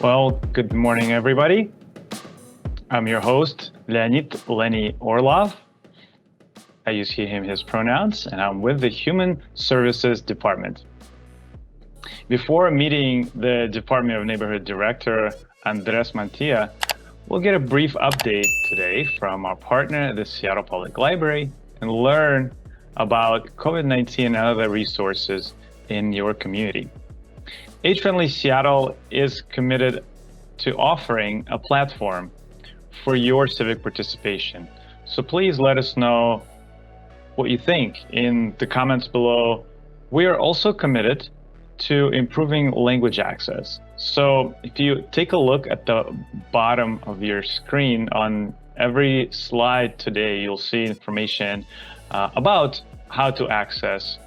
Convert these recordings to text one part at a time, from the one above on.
Well, good morning, everybody. I'm your host, Leonid Lenny Orlov. I use he, him, his pronouns, and I'm with the Human Services Department. Before meeting the Department of Neighborhood Director, Andres Mantilla, we'll get a brief update today from our partner, the Seattle Public Library, and learn about COVID-19 and other resources in your community. Age-Friendly Seattle is committed to offering a platform for your civic participation. So please let us know what you think in the comments below. We are also committed to improving language access. So if you take a look at the bottom of your screen, on every slide today, you'll see information about how to access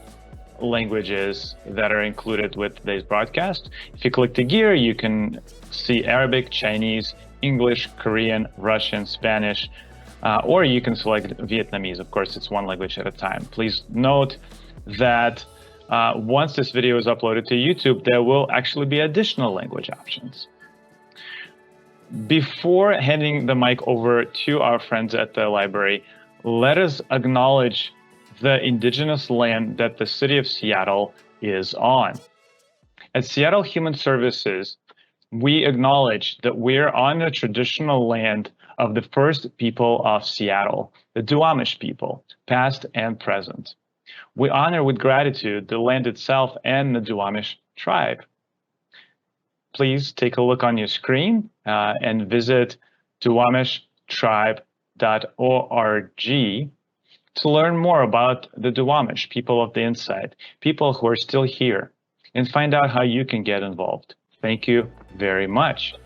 languages that are included with today's broadcast. If you click the gear, you can see Arabic, Chinese, English, Korean, Russian, Spanish, or you can select Vietnamese. Of course, it's one language at a time. Please note that once this video is uploaded to YouTube, there will actually be additional language options. Before handing the mic over to our friends at the library, let us acknowledge the indigenous land that the city of Seattle is on. At Seattle Human Services, we acknowledge that we're on the traditional land of the first people of Seattle, the Duwamish people, past and present. We honor with gratitude the land itself and the Duwamish tribe. Please take a look on your screen and visit duwamishtribe.org to learn more about the Duwamish, people of the inside, people who are still here, and find out how you can get involved. Thank you very much.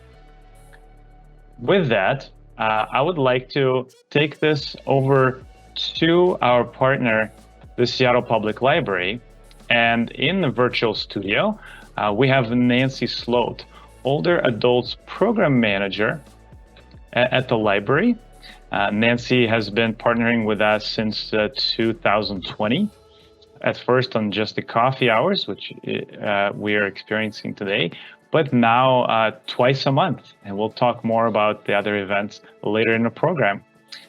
With that, I would like to take this over to our partner, the Seattle Public Library. And in the virtual studio, we have Nancy Sloat, Older Adults Program Manager at the library. Nancy has been partnering with us since 2020, at first on just the coffee hours, which we are experiencing today, but now twice a month. And we'll talk more about the other events later in the program.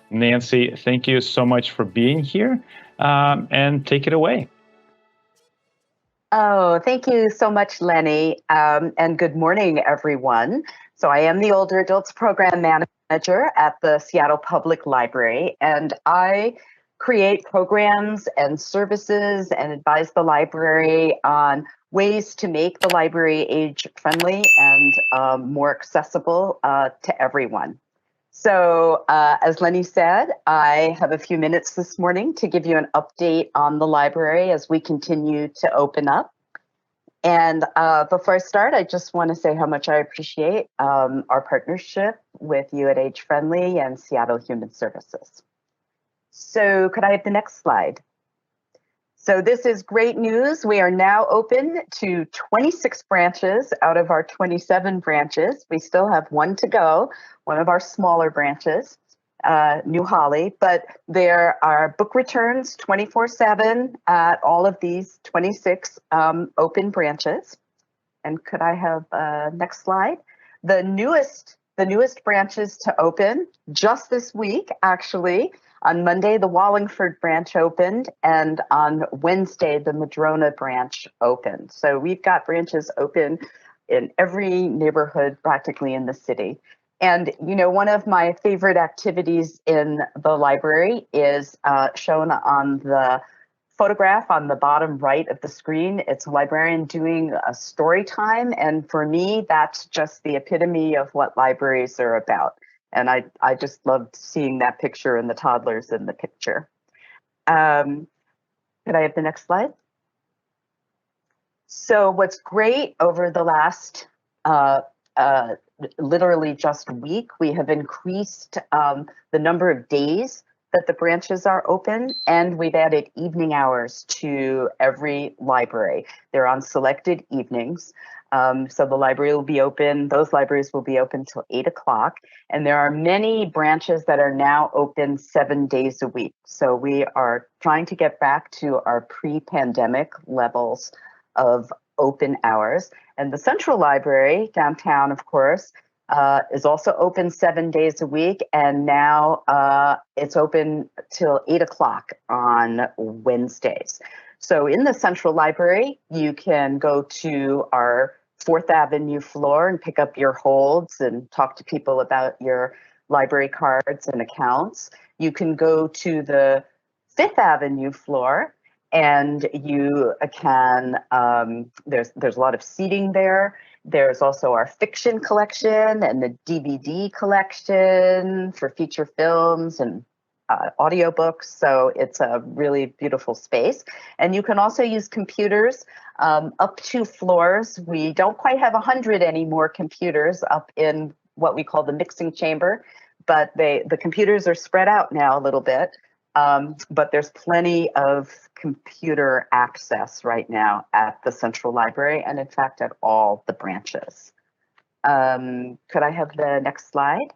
Nancy, thank you so much for being here, and take it away. Oh, thank you so much, Lenny, and good morning, everyone. So I am the Older Adults Program Manager at the Seattle Public Library, and I create programs and services and advise the library on ways to make the library age-friendly and more accessible to everyone. So as Lenny said, I have a few minutes this morning to give you an update on the library as we continue to open up. And before I start, I just want to say how much I appreciate our partnership with you at Age Friendly and Seattle Human Services. So could I have the next slide? So this is great news. We are now open to 26 branches out of our 27 branches. We still have one to go, one of our smaller branches, New Holly, but there are book returns 24/7 at all of these 26 open branches. And could I have next slide? The newest branches to open just this week, actually. On Monday, the Wallingford branch opened, and on Wednesday, the Madrona branch opened. So we've got branches open in every neighborhood practically in the city. And, you know, one of my favorite activities in the library is shown on the photograph on the bottom right of the screen. It's a librarian doing a story time. And for me, that's just the epitome of what libraries are about. And I just loved seeing that picture and the toddlers in the picture. Could I have the next slide? So what's great over the last literally just week, we have increased the number of days that the branches are open, and we've added evening hours to every library. They're on selected evenings. So the library will be open, those libraries will be open till 8 o'clock. And there are many branches that are now open 7 days a week. So we are trying to get back to our pre-pandemic levels of open hours. And the Central Library downtown, of course, is also open 7 days a week. And now it's open till 8 o'clock on Wednesdays. So in the Central Library, you can go to our Fourth Avenue floor and pick up your holds and talk to people about your library cards and accounts. You can go to the Fifth Avenue floor and you can, there's a lot of seating there. There's also our fiction collection and the DVD collection for feature films and audiobooks. So it's a really beautiful space. And you can also use computers up 2 floors. We don't quite have 100 anymore computers up in what we call the mixing chamber, but the computers are spread out now a little bit. But there's plenty of computer access right now at the Central Library and in fact at all the branches. Could I have the next slide?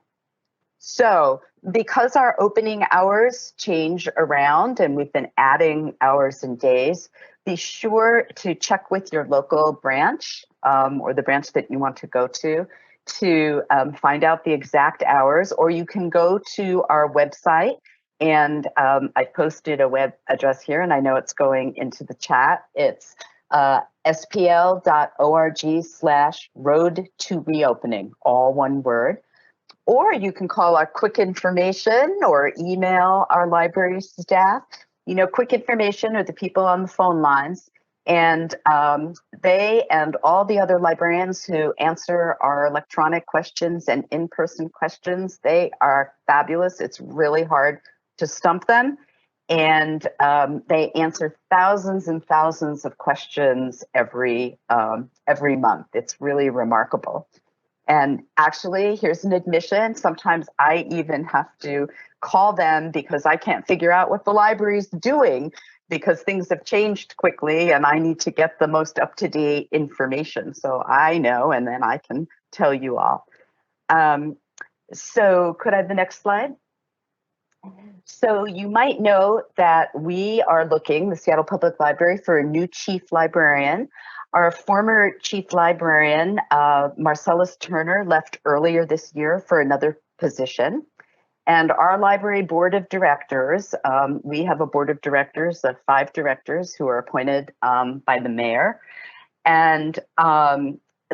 So because our opening hours change around and we've been adding hours and days, be sure to check with your local branch or the branch that you want to go to find out the exact hours, or you can go to our website. And I posted a web address here, and I know it's going into the chat. It's spl.org/road to reopening, all one word. Or you can call our quick information or email our library staff. You know, quick information are the people on the phone lines, and they and all the other librarians who answer our electronic questions and in-person questions, they are fabulous. It's really hard to stump them. And they answer thousands and thousands of questions every month. It's really remarkable. And actually, here's an admission. Sometimes I even have to call them because I can't figure out what the library's doing because things have changed quickly and I need to get the most up-to-date information. So I know, and then I can tell you all. So could I have the next slide? So you might know that we are looking, the Seattle Public Library, for a new chief librarian. Our former chief librarian, Marcellus Turner, left earlier this year for another position. And our library board of directors, we have a board of directors of 5 directors who are appointed by the mayor. And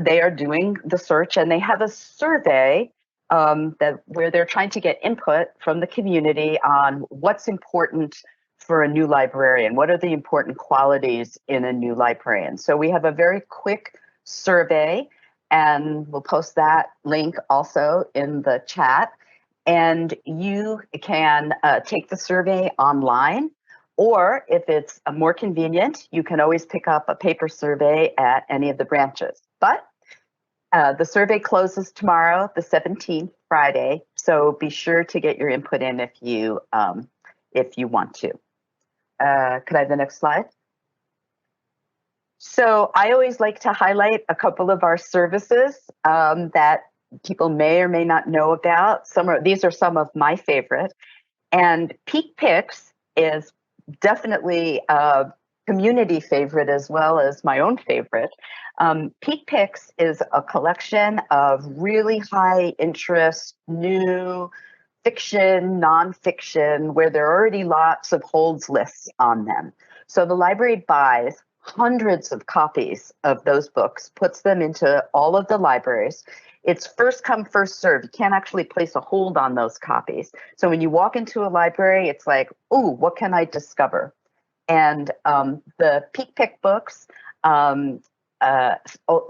they are doing the search, and they have a survey where they're trying to get input from the community on what's important for a new librarian. What are the important qualities in a new librarian? So we have a very quick survey, and we'll post that link also in the chat. And you can take the survey online, or if it's more convenient, you can always pick up a paper survey at any of the branches. But the survey closes tomorrow, the 17th, Friday. So be sure to get your input in if you want to. Could I have the next slide? So I always like to highlight a couple of our services that people may or may not know about. These are some of my favorite. And Peak Picks is definitely a community favorite as well as my own favorite. Peak Picks is a collection of really high interest, new fiction, nonfiction, where there are already lots of holds lists on them. So the library buys hundreds of copies of those books, puts them into all of the libraries. It's first come, first serve. You can't actually place a hold on those copies. So when you walk into a library, it's like, ooh, what can I discover? And the Peak Pick books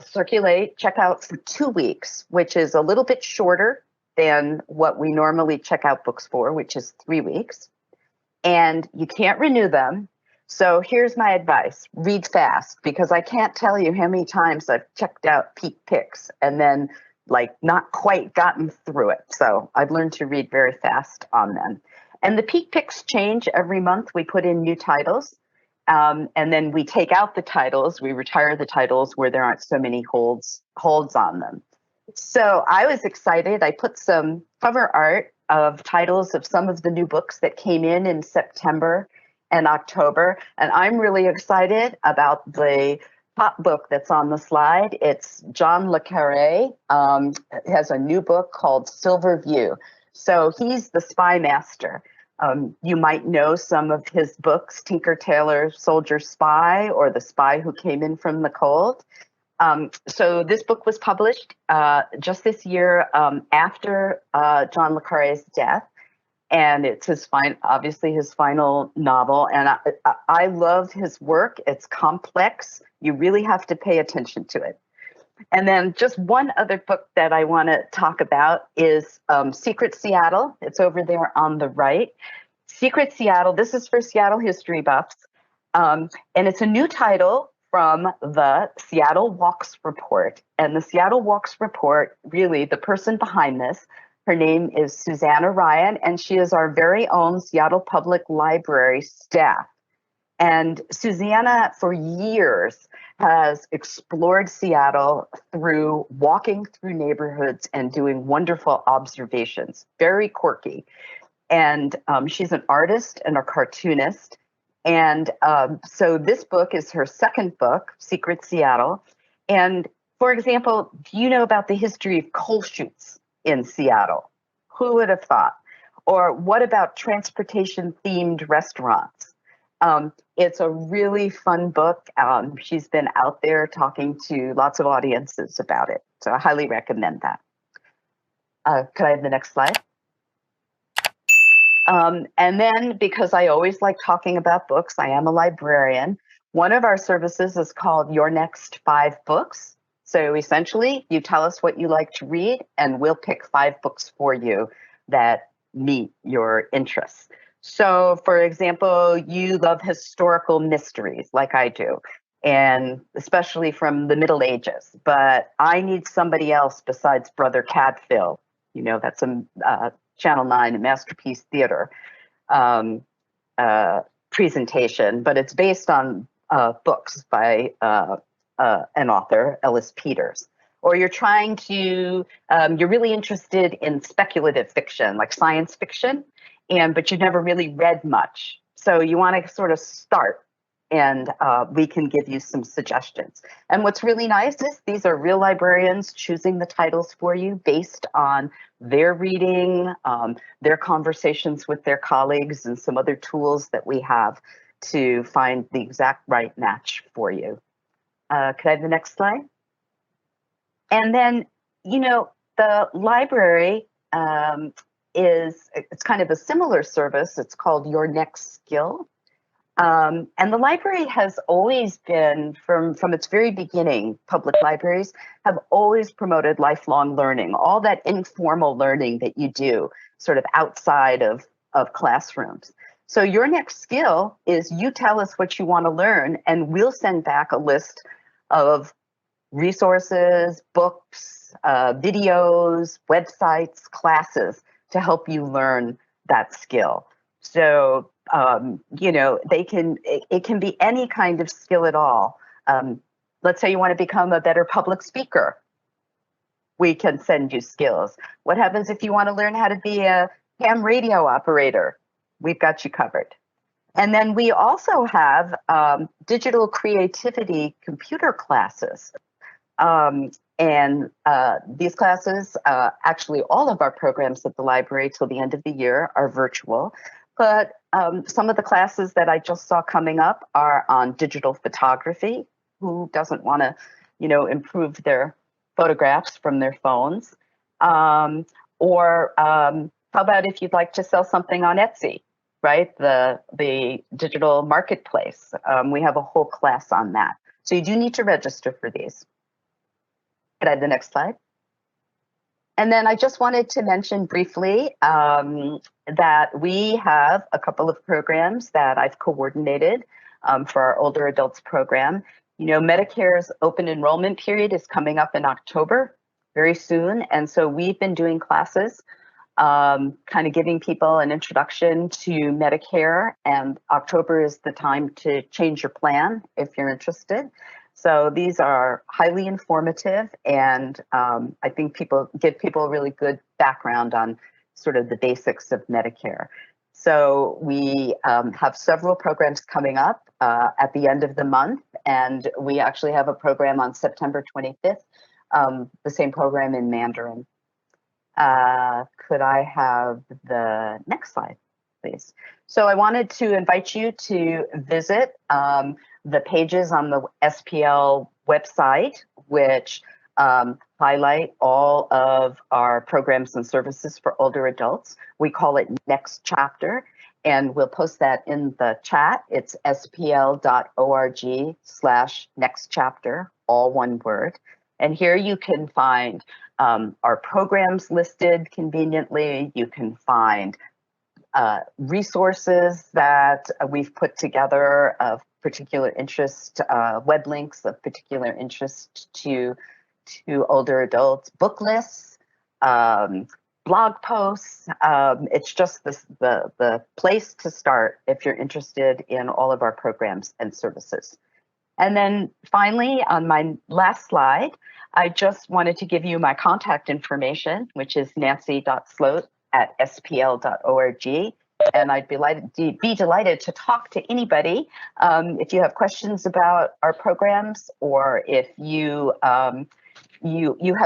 circulate, check out for 2 weeks, which is a little bit shorter than what we normally check out books for, which is 3 weeks. And you can't renew them. So here's my advice: read fast, because I can't tell you how many times I've checked out Peak Picks and then like not quite gotten through it. So I've learned to read very fast on them. And the Peak Picks change every month. We put in new titles, and then we take out the titles. We retire the titles where there aren't so many holds on them. So I was excited. I put some cover art of titles of some of the new books that came in September and October. And I'm really excited about the top book that's on the slide. It's John Le Carre. Has a new book called Silver View. So he's the spy master. You might know some of his books, Tinker Tailor Soldier Spy or The Spy Who Came In From the Cold. So this book was published just this year after John Le Carre's death. And it's obviously his final novel. And I love his work. It's complex. You really have to pay attention to it. And then just one other book that I want to talk about is Secret Seattle. It's over there on the right. Secret Seattle, this is for Seattle history buffs. And it's a new title from the Seattle Walks Report. And the Seattle Walks Report, really the person behind this, her name is Susanna Ryan, and she is our very own Seattle Public Library staff. And Susanna, for years, has explored Seattle through walking through neighborhoods and doing wonderful observations, very quirky. And she's an artist and a cartoonist. And so this book is her second book, Secret Seattle. And for example, do you know about the history of coal chutes in Seattle? Who would have thought? Or what about transportation-themed restaurants? It's a really fun book. She's been out there talking to lots of audiences about it. So I highly recommend that. Could I have the next slide? And then, because I always like talking about books, I am a librarian. One of our services is called Your Next 5 Books. So essentially, you tell us what you like to read, and we'll pick 5 books for you that meet your interests. So, for example, you love historical mysteries like I do, and especially from the Middle Ages. But I need somebody else besides Brother Cadfael. You know, that's a Channel 9 Masterpiece Theater presentation, but it's based on books by an author, Ellis Peters. Or you're trying to, you're really interested in speculative fiction, like science fiction, but you've never really read much. So you want to sort of start, and we can give you some suggestions. And what's really nice is these are real librarians choosing the titles for you based on their reading, their conversations with their colleagues, and some other tools that we have to find the exact right match for you. Could I have the next slide? And then, you know, the library it's kind of a similar service. It's called Your Next Skill. And the library has always been, from its very beginning, public libraries have always promoted lifelong learning, all that informal learning that you do sort of outside of classrooms. So your next skill is you tell us what you want to learn, and we'll send back a list of resources, books, videos, websites, classes to help you learn that skill. So, you know, it can be any kind of skill at all. Let's say you want to become a better public speaker. We can send you skills. What happens if you want to learn how to be a ham radio operator? We've got you covered. And then we also have digital creativity computer classes. And these classes, actually all of our programs at the library till the end of the year are virtual. But some of the classes that I just saw coming up are on digital photography. Who doesn't want to, you know, improve their photographs from their phones? Or how about if you'd like to sell something on Etsy, right? The digital marketplace. We have a whole class on that. So you do need to register for these. Could I have the next slide? And then I just wanted to mention briefly that we have a couple of programs that I've coordinated for our older adults program. You know, Medicare's open enrollment period is coming up in October, very soon. And so we've been doing classes, kind of giving people an introduction to Medicare. And October is the time to change your plan if you're interested. So these are highly informative, and I think give people a really good background on sort of the basics of Medicare. So we have several programs coming up at the end of the month, and we actually have a program on September 25th, the same program in Mandarin. Could I have the next slide, please? So I wanted to invite you to visit the pages on the SPL website, which highlight all of our programs and services for older adults. We call it Next Chapter, and we'll post that in the chat. It's spl.org/nextchapter, all one word. And here you can find our programs listed conveniently. You can find resources that we've put together of particular interest, web links of particular interest to older adults, book lists, blog posts. It's just the place to start if you're interested in all of our programs and services. And then finally, on my last slide, I just wanted to give you my contact information, which is nancy.sloat@spl.org. And I'd be delighted to talk to anybody if you have questions about our programs, or if you have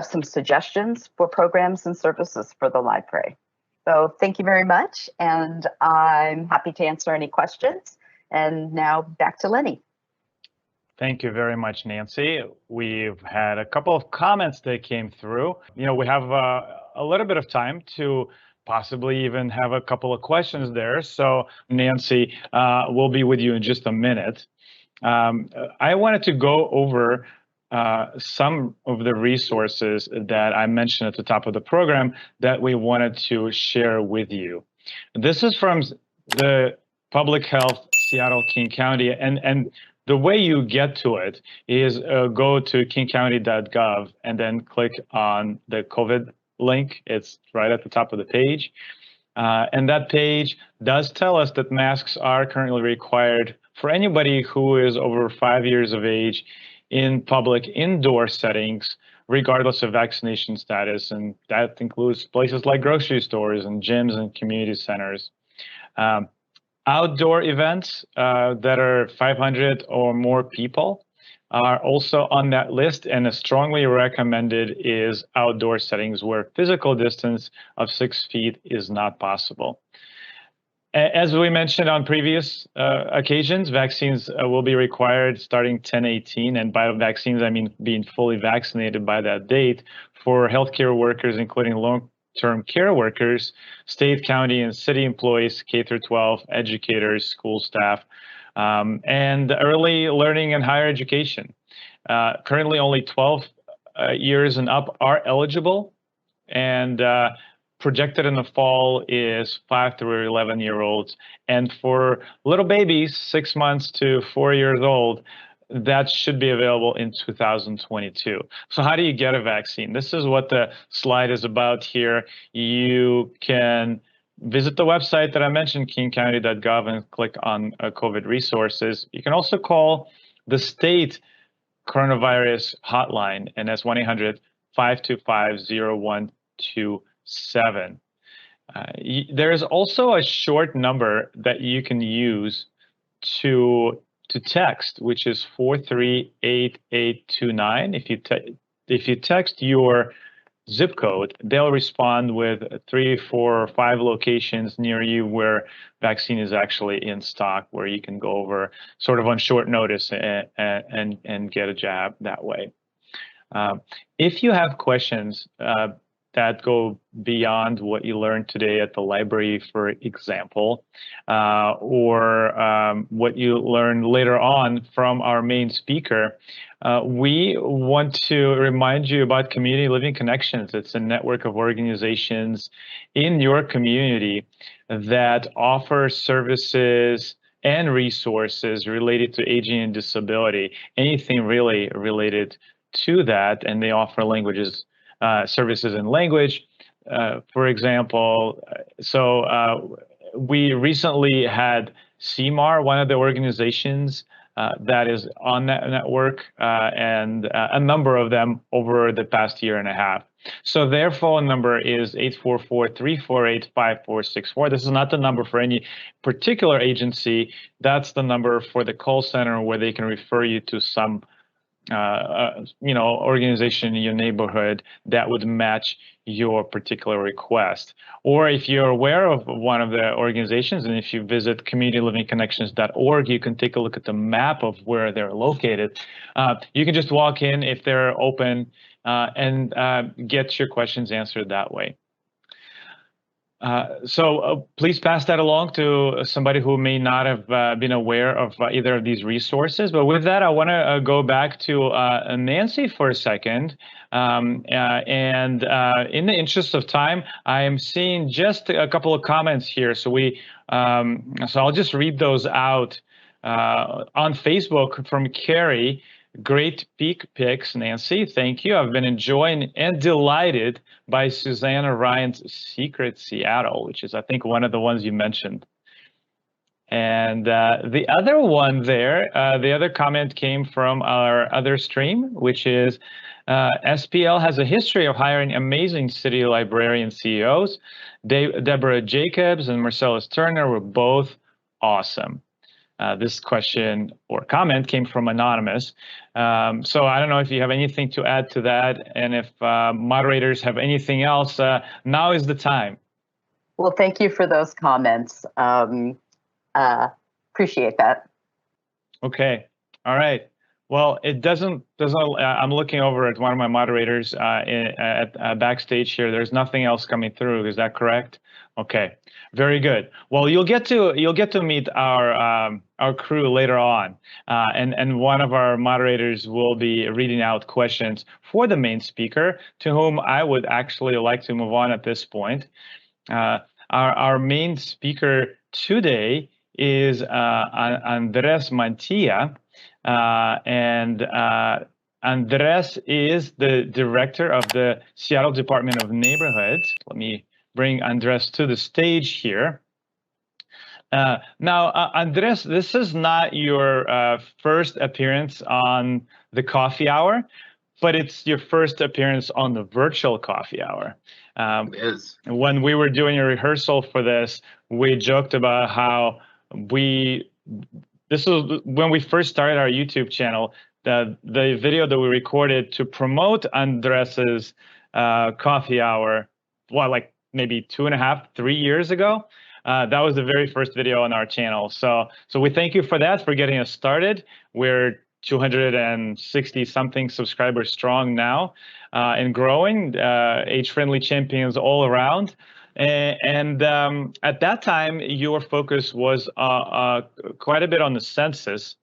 some suggestions for programs and services for the library. So thank you very much, and I'm happy to answer any questions. And now back to Lenny. Thank you very much, Nancy. We've had a couple of comments that came through. You know, we have a little bit of time to possibly even have a couple of questions there. So Nancy, we'll be with you in just a minute. I wanted to go over some of the resources that I mentioned at the top of the program that we wanted to share with you. This is from the Public Health Seattle King County, and the way you get to it is go to kingcounty.gov and then click on the COVID link. It's right at the top of the page. And that page does tell us that masks are currently required for anybody who is over 5 years of age in public indoor settings, regardless of vaccination status. And that includes places like grocery stores and gyms and community centers. Outdoor events that are 500 or more people are also on that list, and strongly recommended is outdoor settings where physical distance of 6 feet is not possible. As we mentioned on previous occasions, vaccines will be required starting 10/18, and by vaccines I mean being fully vaccinated by that date for healthcare workers, including long-term care workers, state, county, and city employees, K through 12, educators, school staff, and early learning and higher education. Currently, only 12 years and up are eligible, and projected in the fall is 5 through 11-year-olds. And for little babies, 6 months to 4 years old, that should be available in 2022. So how do you get a vaccine? This is what the slide is about here. You can visit the website that I mentioned, kingcounty.gov, and click on COVID resources. You can also call the state coronavirus hotline, and that's 1-800-525-0127. There's also a short number that you can use to text, which is 438829. If you text your zip code, they'll respond with 3, 4, or 5 locations near you where vaccine is actually in stock, where you can go over sort of on short notice and get a jab that way. If you have questions that go beyond what you learned today at the library, for example, or what you learned later on from our main speaker, we want to remind you about Community Living Connections. It's a network of organizations in your community that offer services and resources related to aging and disability, anything really related to that, and they offer services in language, for example. So we recently had CMAR, one of the organizations that is on that network, and a number of them over the past year and a half. So their phone number is 844-348-5464. This is not the number for any particular agency. That's the number for the call center where they can refer you to some organization in your neighborhood that would match your particular request. Or if you're aware of one of the organizations, and if you visit communitylivingconnections.org, you can take a look at the map of where they're located. You can just walk in if they're open and get your questions answered that way. So please pass that along to somebody who may not have been aware of either of these resources. But with that, I want to go back to Nancy for a second. And in the interest of time, I am seeing just a couple of comments here. So I'll just read those out. On Facebook from Carrie. Great peak pics, Nancy. Thank you. I've been enjoying and delighted by Susanna Ryan's Secret Seattle, which is, I think, one of the ones you mentioned. And the other one there, the other comment came from our other stream, which is SPL has a history of hiring amazing city librarian CEOs. Deborah Jacobs and Marcellus Turner were both awesome. This question or comment came from Anonymous. So I don't know if you have anything to add to that, and if moderators have anything else, now is the time. Well, thank you for those comments. Appreciate that. Okay. All right. Well, it doesn't. I'm looking over at one of my moderators at backstage here. There's nothing else coming through. Is that correct? Okay. Very good. Well, you'll get to meet our crew later on, and one of our moderators will be reading out questions for the main speaker, to whom I would actually like to move on at this point. Our main speaker today is Andres Mantilla, and Andres is the director of the Seattle Department of Neighborhoods. Let me bring Andres to the stage here. Now, Andres, this is not your first appearance on the coffee hour, but it's your first appearance on the virtual coffee hour. It is. When we were doing a rehearsal for this, we joked about how this was when we first started our YouTube channel, the video that we recorded to promote Andres's coffee hour, like maybe 2.5, 3 years ago. That was the very first video on our channel. So we thank you for that, for getting us started. We're 260 something subscribers strong now, and growing, age-friendly champions all around. And at that time, your focus was quite a bit on the census.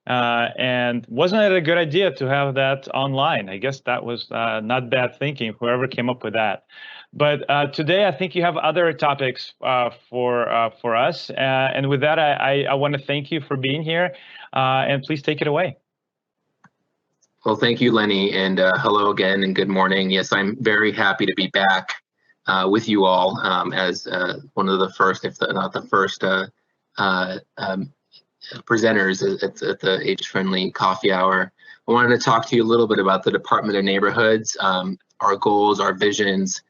And wasn't it a good idea to have that online? I guess that was not bad thinking, whoever came up with that. But today, I think you have other topics for us. And with that, I want to thank you for being here. And please take it away. Well, thank you, Lenny, and hello again, and good morning. Yes, I'm very happy to be back with you all as one of the first, if not the first, presenters at the Age-Friendly Coffee Hour. I wanted to talk to you a little bit about the Department of Neighborhoods, our goals, our visions,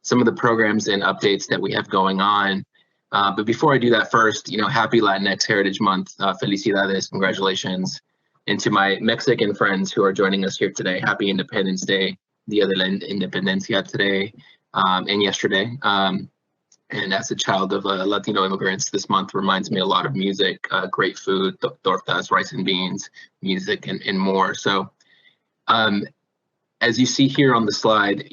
some of the programs and updates that we have going on. But before I do that, first, happy Latinx Heritage Month. Felicidades, congratulations. And to my Mexican friends who are joining us here today, happy Independence Day, Dia de la Independencia today and yesterday. And as a child of Latino immigrants, this month reminds me a lot of music, great food, tortas, rice and beans, music, and more. So as you see here on the slide,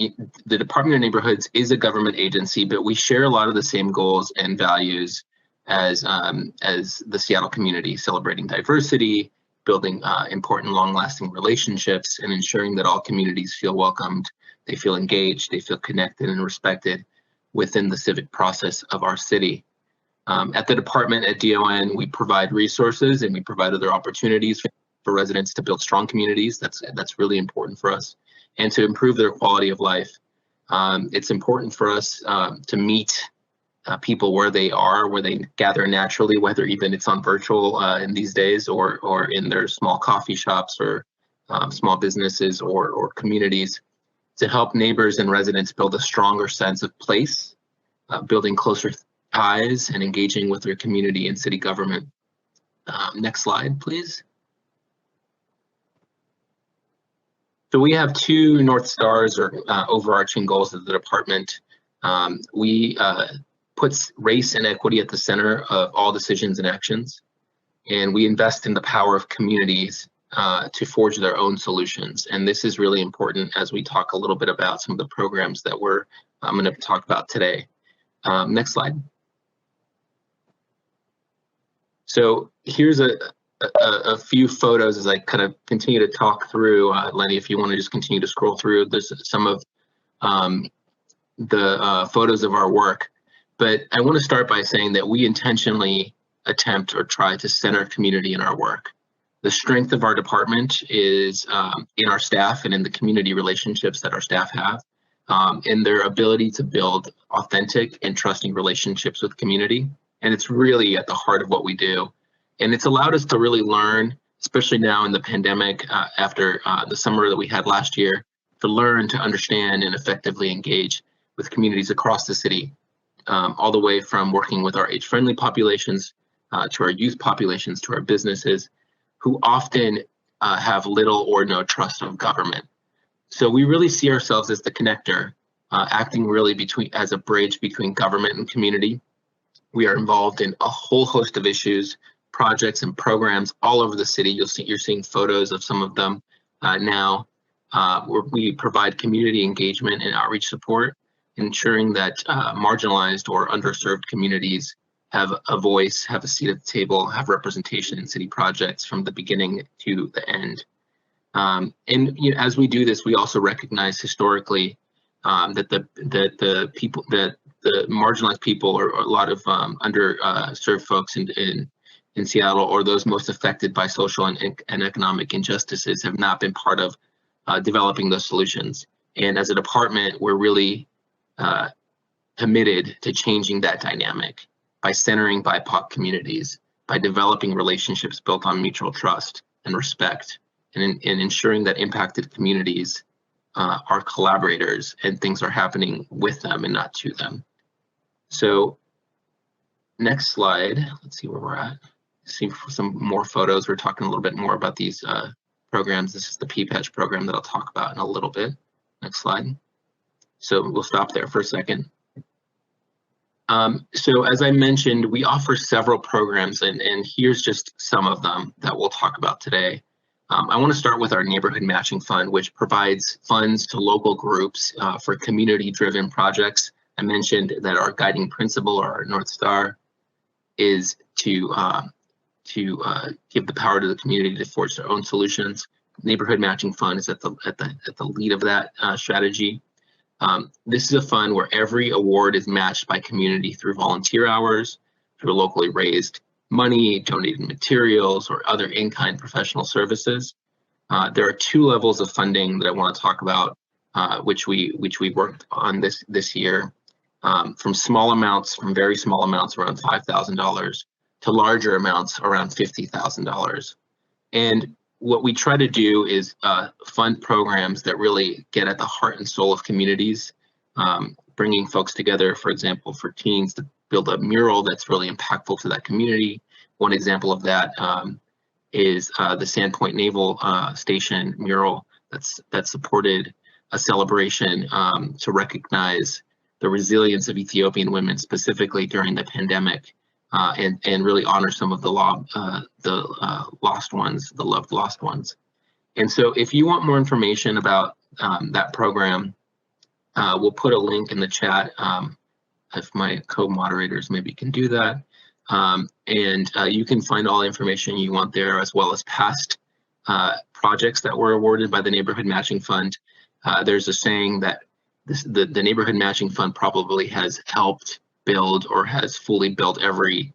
the Department of Neighborhoods is a government agency, but we share a lot of the same goals and values as the Seattle community, celebrating diversity, building important long-lasting relationships, and ensuring that all communities feel welcomed, they feel engaged, they feel connected and respected within the civic process of our city. At the department, at DON, we provide resources and we provide other opportunities for residents to build strong communities. That's really important for us, and to improve their quality of life. It's important for us to meet people where they are, where they gather naturally, whether even it's on virtual in these days or in their small coffee shops or small businesses or communities, to help neighbors and residents build a stronger sense of place, building closer ties and engaging with their community and city government. Next slide, please. So we have two North Stars or overarching goals of the department. We put race and equity at the center of all decisions and actions, and we invest in the power of communities to forge their own solutions. And this is really important as we talk a little bit about some of the programs that I'm going to talk about today. Next slide. So here's a few photos as I kind of continue to talk through. Lenny, if you want to just continue to scroll through, there's some of the photos of our work. But I want to start by saying that we intentionally attempt or try to center community in our work. The strength of our department is in our staff and in the community relationships that our staff have, in their ability to build authentic and trusting relationships with community. And it's really at the heart of what we do. And it's allowed us to really learn, especially now in the pandemic, after the summer that we had last year, to learn to understand and effectively engage with communities across the city, all the way from working with our age-friendly populations, to our youth populations, to our businesses, who often have little or no trust of government. So we really see ourselves as the connector, acting really as a bridge between government and community. We are involved in a whole host of issues, projects and programs all over the city. You're seeing photos of some of them now, where we provide community engagement and outreach support, ensuring that marginalized or underserved communities have a voice, have a seat at the table, have representation in city projects from the beginning to the end. And as we do this, we also recognize historically that the people, that the marginalized people, or a lot of underserved folks in Seattle, or those most affected by social and economic injustices, have not been part of developing those solutions. And as a department, we're really committed to changing that dynamic by centering BIPOC communities, by developing relationships built on mutual trust and respect, and ensuring that impacted communities are collaborators and things are happening with them and not to them. So next slide, let's see where we're at. See some more photos. We're talking a little bit more about these programs. This is the PPEDGE program that I'll talk about in a little bit. Next slide. So we'll stop there for a second. So as I mentioned, we offer several programs, and here's just some of them that we'll talk about today. I want to start with our Neighborhood Matching Fund, which provides funds to local groups for community-driven projects. I mentioned that our guiding principle, or our North Star, is to give the power to the community to forge their own solutions. Neighborhood Matching Fund is at the lead of that strategy. This is a fund where every award is matched by community through volunteer hours, through locally raised money, donated materials, or other in-kind professional services. There are two levels of funding that I want to talk about, which we worked on this year, from small amounts, from very small amounts around $5,000 to larger amounts around $50,000. And what we try to do is fund programs that really get at the heart and soul of communities, bringing folks together, for example, for teens to build a mural that's really impactful to that community. One example of that is the Sandpoint Naval Station mural that supported a celebration to recognize the resilience of Ethiopian women, specifically during the pandemic, and really honor some of the lost ones, the loved lost ones. And so if you want more information about that program, we'll put a link in the chat if my co-moderators maybe can do that. And you can find all the information you want there, as well as past projects that were awarded by the Neighborhood Matching Fund. There's a saying that the Neighborhood Matching Fund probably has helped build or has fully built every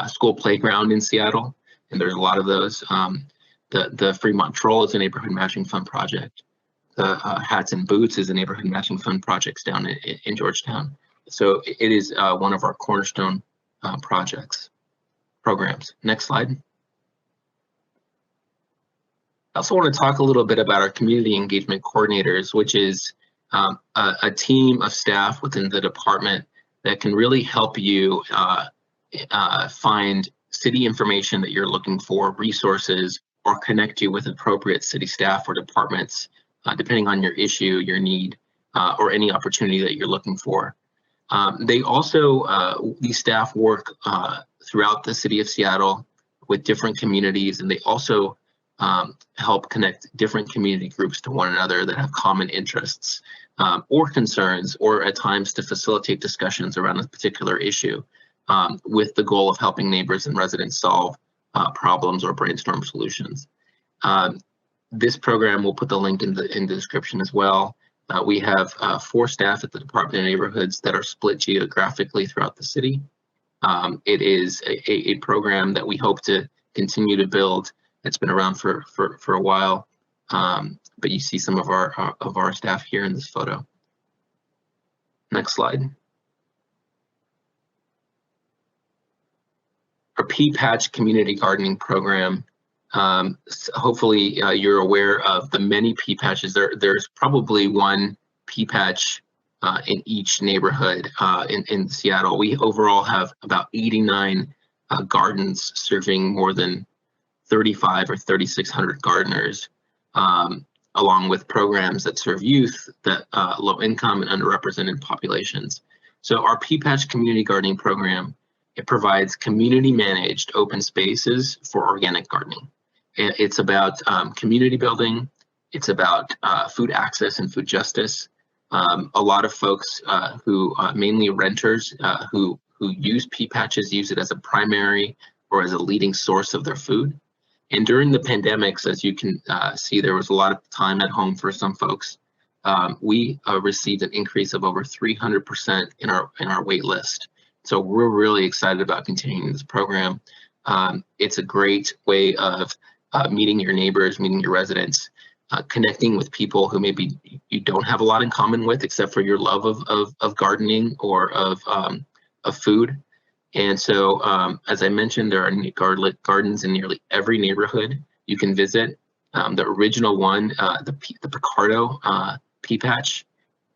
school playground in Seattle, and there's a lot of those. The Fremont Troll is a Neighborhood Matching Fund project. The Hats and Boots is a Neighborhood Matching Fund projects down in Georgetown. So it is one of our cornerstone programs. Next slide. I also want to talk a little bit about our community engagement coordinators, which is a team of staff within the department that can really help you find city information that you're looking for, resources, or connect you with appropriate city staff or departments, depending on your issue, your need, or any opportunity that you're looking for. They also, these staff work throughout the city of Seattle with different communities, and they also help connect different community groups to one another that have common interests or concerns, or at times to facilitate discussions around a particular issue with the goal of helping neighbors and residents solve problems or brainstorm solutions. This program, we'll put the link in the description as well. We have 4 staff at the Department of Neighborhoods that are split geographically throughout the city. It is a program that we hope to continue to build. It's been around for a while, but you see some of our staff here in this photo. Next slide. Our Pea Patch Community Gardening Program. Hopefully you're aware of the many pea patches. There's probably one pea patch in each neighborhood in Seattle. We overall have about 89 gardens serving more than 35 or 3,600 gardeners, along with programs that serve youth, that low income and underrepresented populations. So our Pea Patch Community Gardening Program, it provides community managed open spaces for organic gardening. It's about community building. It's about food access and food justice. A lot of folks who mainly renters who use pea patches use it as a primary or as a leading source of their food. And during the pandemics, as you can see, there was a lot of time at home for some folks. We received an increase of over 300% in our wait list. So we're really excited about continuing this program. It's a great way of meeting your neighbors, meeting your residents, connecting with people who maybe you don't have a lot in common with, except for your love of gardening or of food. And so, as I mentioned, there are gardens in nearly every neighborhood you can visit. The original one, the Picardo Pea Patch,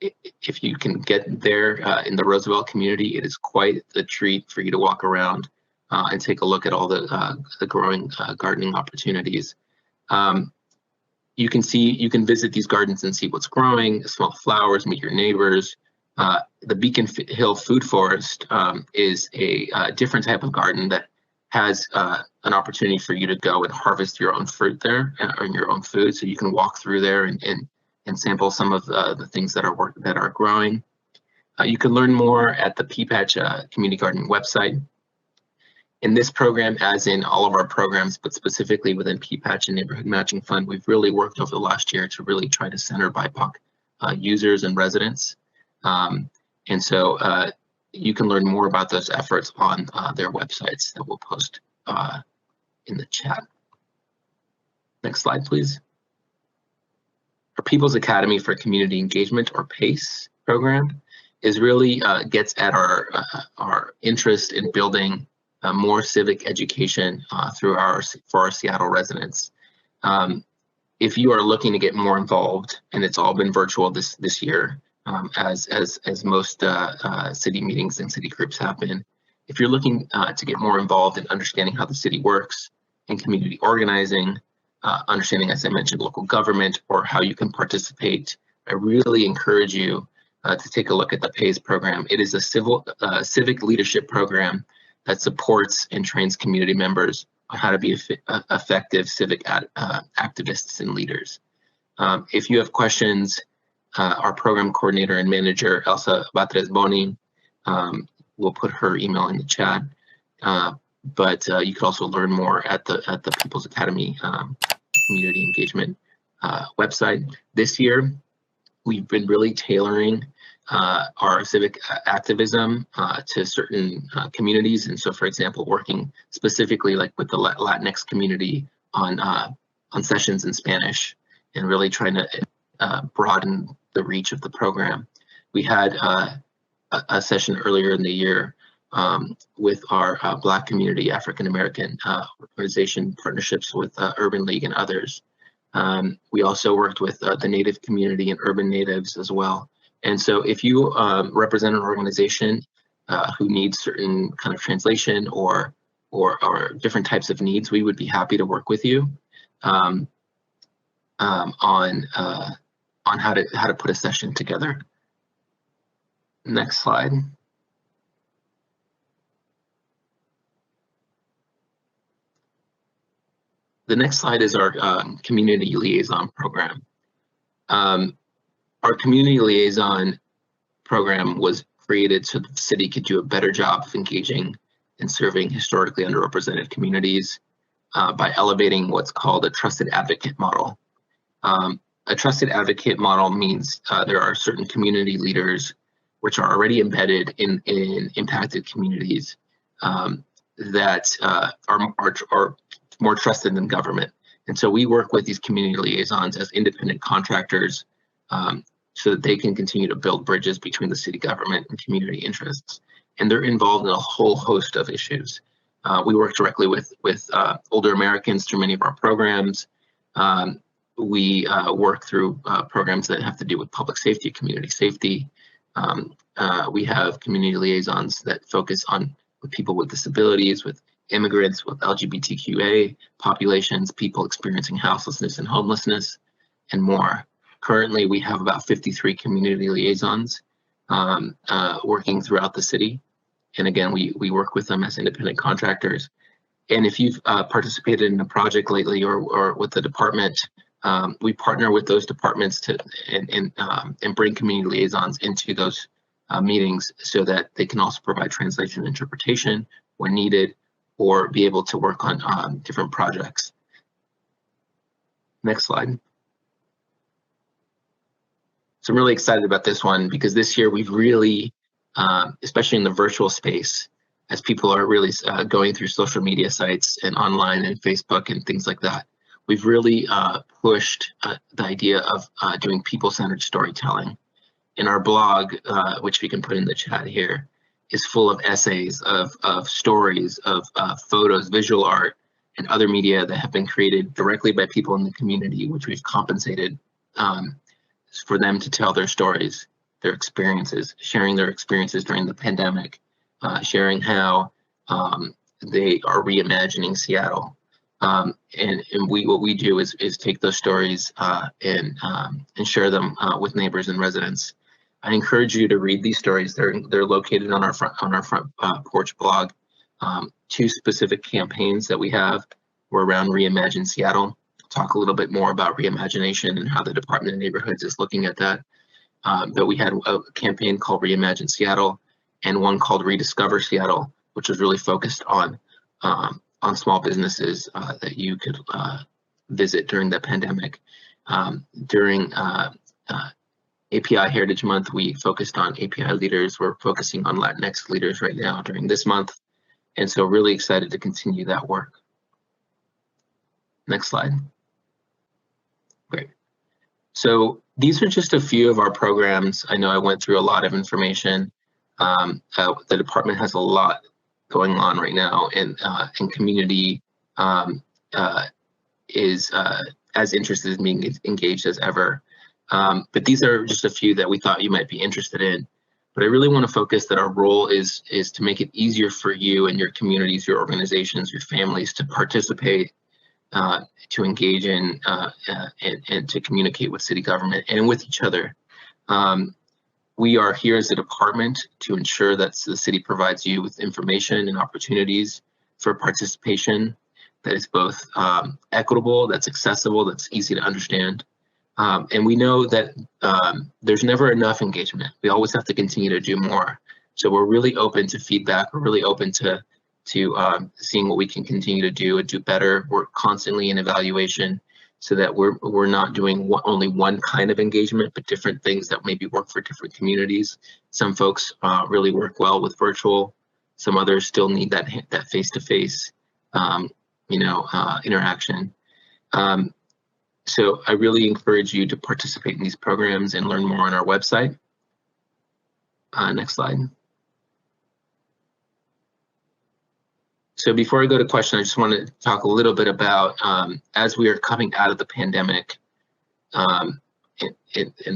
if you can get there in the Roosevelt community, it is quite a treat for you to walk around and take a look at all the growing gardening opportunities. You can visit these gardens and see what's growing, smell flowers, meet your neighbors. The Beacon Hill Food Forest is a different type of garden that has an opportunity for you to go and harvest your own fruit there or your own food. So you can walk through there and sample some of the things that are growing. You can learn more at the Pea Patch Community Gardening website. In this program, as in all of our programs, but specifically within Pea Patch and Neighborhood Matching Fund, we've really worked over the last year to really try to center BIPOC users and residents. And so you can learn more about those efforts on their websites that we'll post in the chat. Next slide, please. Our People's Academy for Community Engagement, or PACE program, is really gets at our interest in building more civic education for our Seattle residents. If you are looking to get more involved, and it's all been virtual this year, as most city meetings and city groups have been, if you're looking to get more involved in understanding how the city works and community organizing, understanding, as I mentioned, local government, or how you can participate, I really encourage you to take a look at the PACE program. It is a civic leadership program that supports and trains community members on how to be effective civic activists and leaders. If you have questions, our program coordinator and manager, Elsa Batres Boni, will put her email in the chat. But you can also learn more at the People's Academy Community Engagement website. This year, we've been really tailoring our civic activism to certain communities. And so, for example, working specifically like with the Latinx community on sessions in Spanish, and really trying to broaden the reach of the program. We had a session earlier in the year with our Black community, African American organization partnerships with Urban League and others. We also worked with the Native community and urban natives as well. And so if you represent an organization who needs certain kind of translation or different types of needs, we would be happy to work with you on how to put a session together. Next slide. The next slide is our community liaison program. Our community liaison program was created so the city could do a better job of engaging and serving historically underrepresented communities by elevating what's called a trusted advocate model. A trusted advocate model means there are certain community leaders which are already embedded in impacted communities that are more trusted than government. And so we work with these community liaisons as independent contractors so that they can continue to build bridges between the city government and community interests. And they're involved in a whole host of issues. We work directly with older Americans through many of our programs. We work through programs that have to do with public safety, community safety. We have community liaisons that focus on with people with disabilities, with immigrants, with LGBTQA populations, people experiencing houselessness and homelessness, and more. Currently, we have about 53 community liaisons working throughout the city. And again, we work with them as independent contractors. And if you've participated in a project lately or with the department, we partner with those departments to and bring community liaisons into those meetings so that they can also provide translation and interpretation when needed, or be able to work on different projects. Next slide. So I'm really excited about this one because this year we've really, especially in the virtual space, as people are really going through social media sites and online and Facebook and things like that, we've really pushed the idea of doing people-centered storytelling. In our blog, which we can put in the chat here, is full of essays, of stories, of photos, visual art, and other media that have been created directly by people in the community, which we've compensated for them to tell their stories, their experiences, sharing their experiences during the pandemic, sharing how they are reimagining Seattle. And what we do is take those stories and share them with neighbors and residents. I encourage you to read these stories. They're located on our front porch blog. Two specific campaigns that we have were around Reimagine Seattle. Talk a little bit more about reimagination and how the Department of Neighborhoods is looking at that. But we had a campaign called Reimagine Seattle and one called Rediscover Seattle, which was really focused on small businesses that you could visit during the pandemic. During API Heritage Month, we focused on API leaders. We're focusing on Latinx leaders right now during this month. And so really excited to continue that work. Next slide. Great. So these are just a few of our programs. I know I went through a lot of information. The department has a lot going on right now, and community is as interested in being engaged as ever. But these are just a few that we thought you might be interested in. But I really want to focus that our role is to make it easier for you and your communities, your organizations, your families to participate, to engage in, and to communicate with city government and with each other. We are here as a department to ensure that the city provides you with information and opportunities for participation that is both equitable, that's accessible, that's easy to understand. And we know that there's never enough engagement. We always have to continue to do more. So we're really open to feedback. We're really open to seeing what we can continue to do and do better. We're constantly in evaluation so that we're not doing only one kind of engagement, but different things that maybe work for different communities. Some folks really work well with virtual. Some others still need that face-to-face, interaction. So I really encourage you to participate in these programs and learn more on our website. Next slide. So before I go to question, I just want to talk a little bit about as we are coming out of the pandemic, and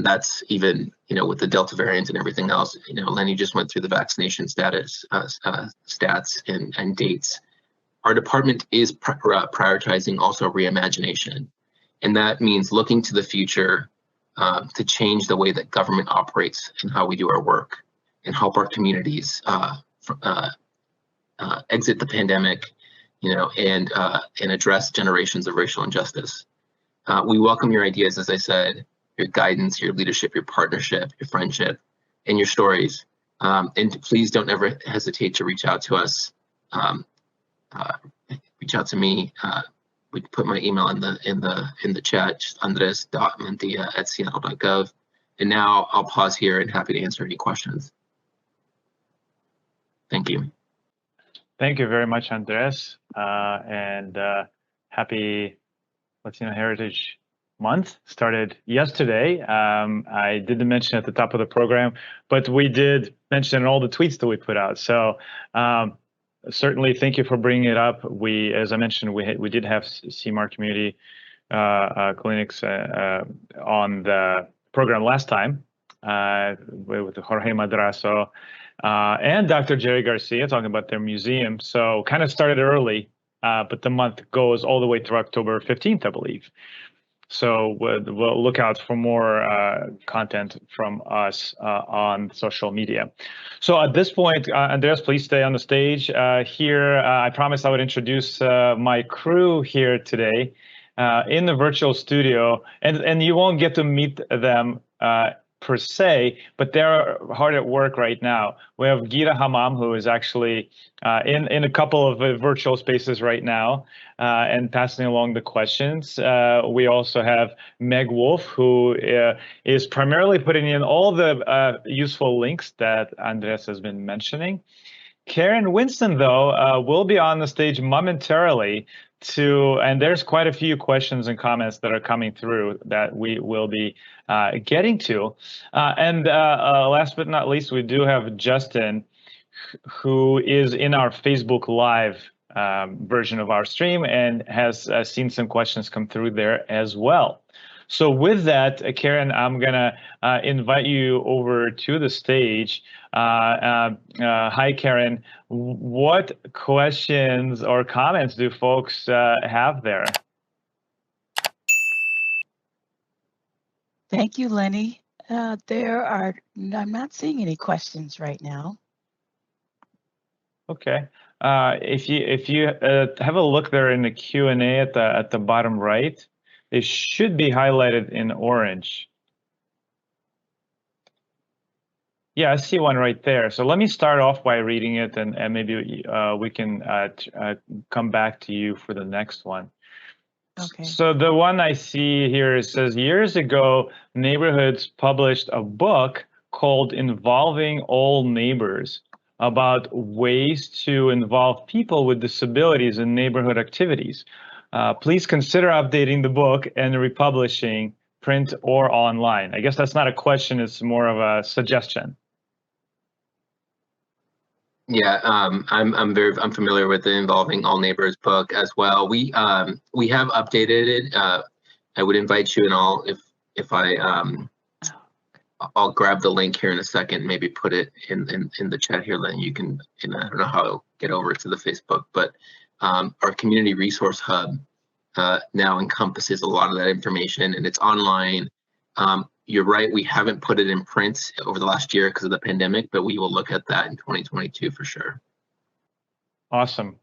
that's even, with the Delta variant and everything else. Lenny just went through the vaccination status stats and dates. Our department is prioritizing also reimagination, and that means looking to the future to change the way that government operates and how we do our work, and help our communities exit the pandemic, and address generations of racial injustice. We welcome your ideas, as I said, your guidance, your leadership, your partnership, your friendship, and your stories. And please don't ever hesitate to reach out to us. Reach out to me. We put my email in the chat, andres.mantilla@seattle.gov. And now I'll pause here and happy to answer any questions. Thank you. Thank you very much, Andres, and happy Latino Heritage Month started yesterday. I didn't mention at the top of the program, but we did mention all the tweets that we put out. So certainly, thank you for bringing it up. As I mentioned, we did have CMAR community clinics on the program last time with Jorge Madrazo. And Dr. Jerry Garcia talking about their museum. So kind of started early, but the month goes all the way through October 15th, I believe. So we'll look out for more content from us on social media. So at this point, Andres, please stay on the stage. Here, I promised I would introduce my crew here today in the virtual studio, and you won't get to meet them per se, but they're hard at work right now. We have Gita Hammam, who is actually in a couple of virtual spaces right now and passing along the questions. We also have Meg Wolf, who is primarily putting in all the useful links that Andres has been mentioning. Karen Winston, though, will be on the stage momentarily and there's quite a few questions and comments that are coming through that we will be getting to. And last but not least, we do have Justin, who is in our Facebook Live version of our stream and has seen some questions come through there as well. So with that, Karen, I'm gonna invite you over to the stage. Hi, Karen. What questions or comments do folks have there? Thank you, Lenny. I'm not seeing any questions right now. Okay. If you have a look there in the Q&A at the bottom right, it should be highlighted in orange. Yeah, I see one right there. So let me start off by reading it, and maybe we can come back to you for the next one. Okay. So the one I see here, it says, years ago, Neighborhoods published a book called Involving All Neighbors about ways to involve people with disabilities in neighborhood activities. Please consider updating the book and republishing, print or online. I guess that's not a question, it's more of a suggestion. Yeah, I'm familiar with the Involving All Neighbors book as well. We have updated it. I would invite you, and I'll grab the link here in a second, maybe put it in the chat here, then you can, I don't know how I'll get over to the Facebook, but our community resource hub now encompasses a lot of that information, and it's online. You're right, we haven't put it in print over the last year because of the pandemic, but we will look at that in 2022 for sure. Awesome,